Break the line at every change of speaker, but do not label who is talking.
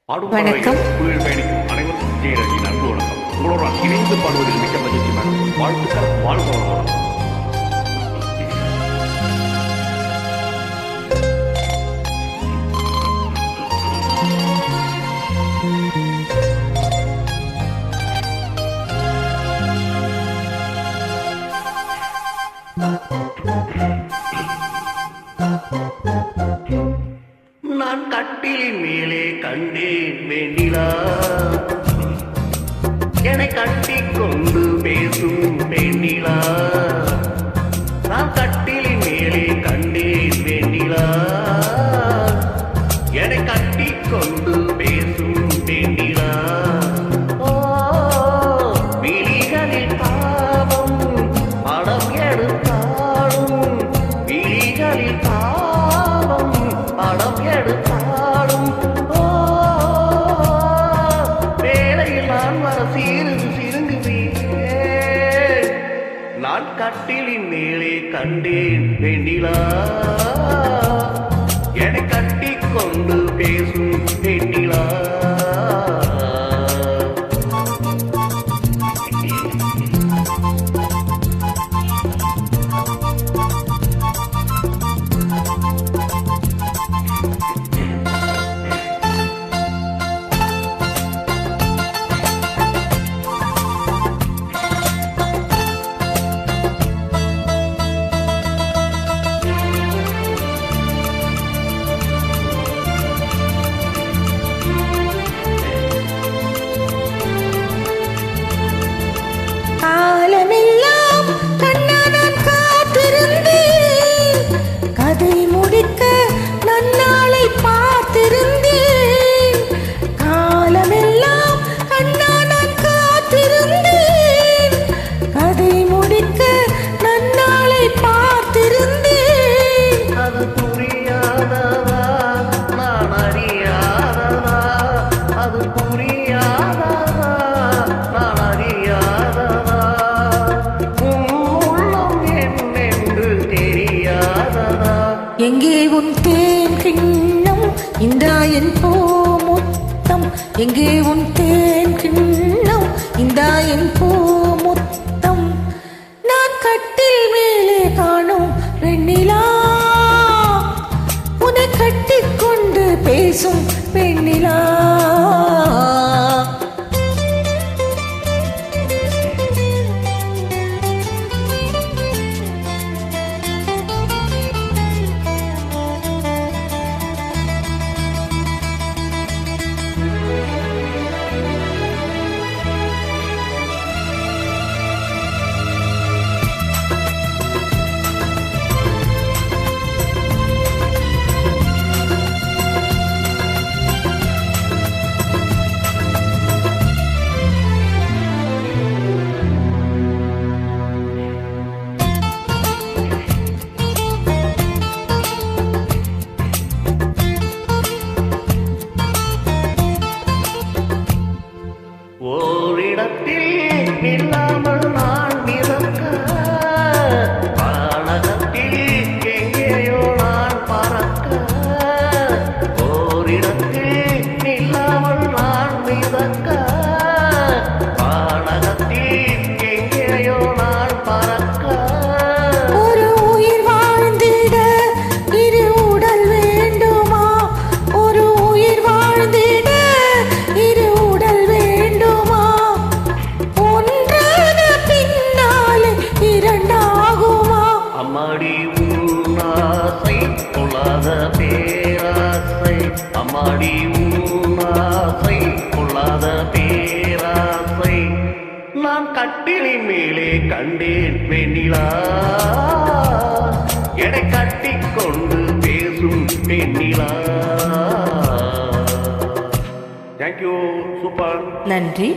வணக்கம்.
குளிர் பயணிக்கும் அனைவருக்கும் விஜயராஜின் அன்பு வணக்கம். உங்களோட இணைந்து பாடுவதில் மிக்க மகிழ்ச்சி மேடம். வாழ்த்துக்கள். வாழ்க வளமுடன். நான் கட்டிலின் மேலே கண்டேன் வெண்ணிலா, என்னை கட்டிக் கொண்டு பேசும் வெண்ணிலா. நான் கட்டிலின் மேலே கண்டேன் வெண்ணிலா, என்னை கட்டிக் கொண்டு பேசும் வெண்ணிலா. ஓ, விழிகளில் பாவம் படம் எடுத்தாலும், விழிகளில் பாவம் படம் எடுத்தாலும், ஓ, வேலையில் நான் வர சிறுங்குவேன். நான் கட்டிலின் மேலே கண்டேன் வெண்ணிலா, என்னை கட்டிக் கொண்டு பேசும் வெண்ணிலா.
காலமெல்லாம் கண்ணா நான் காத்திருந்தேன், கதை முடிக்க நன்னாளை பார்த்திருந்தேன். காலமெல்லாம் கண்ணா நான் காத்திருந்தேன், கதை முடிக்க நன்னாளை பார்த்திருந்தேன்.
அது புரியாததா, நான் அறியாததா, அது புரியாததா, நான் அறியாததா, உன் உள்ளம் என்னென்று தெரியாததா.
எங்கே உன் தேன் கிண்ணம், இந்தா என் பூமுத்தம். எங்கே உன் தேன் கிண்ணம், இந்தா என் பூமுத்தம். நான் கட்டில் மேலே காணும் வெண்ணிலா, உன்னை கட்டிக்கொண்டு பேசும் பெண்ணிலா.
ஓரிடத்தில் நில்லாமல் நான் மிதக்க, வானகத்தில் எங்கேயோ நான் பறக்க. ஓரிடத்தில் நில்லாமல் நான் மிதக்க, வானகத்தில் எங்கேயோ நான் பறக்க.
ஒரு உயிர் வாழ்ந்திட இரு உடல் வேண்டுமா? ஒரு உயிர் வாழ்ந்திட இரு உடல் வேண்டுமா? ஒன்றான பின்னாலே இரண்டாகுமா?
அம்மாடி உன்னாசை கொள்ளாத பேராசை, அம்மாடி உன்னாசை கொள்ளாத பேராசை. நான் கட்டிலின் மேலே கண்டேன் வெண்ணிலா, என்னை கட்டிக் கொண்டு பேசும் வெண்ணிலா. தேங்க்யூ. சூப்பர்.
நன்றி.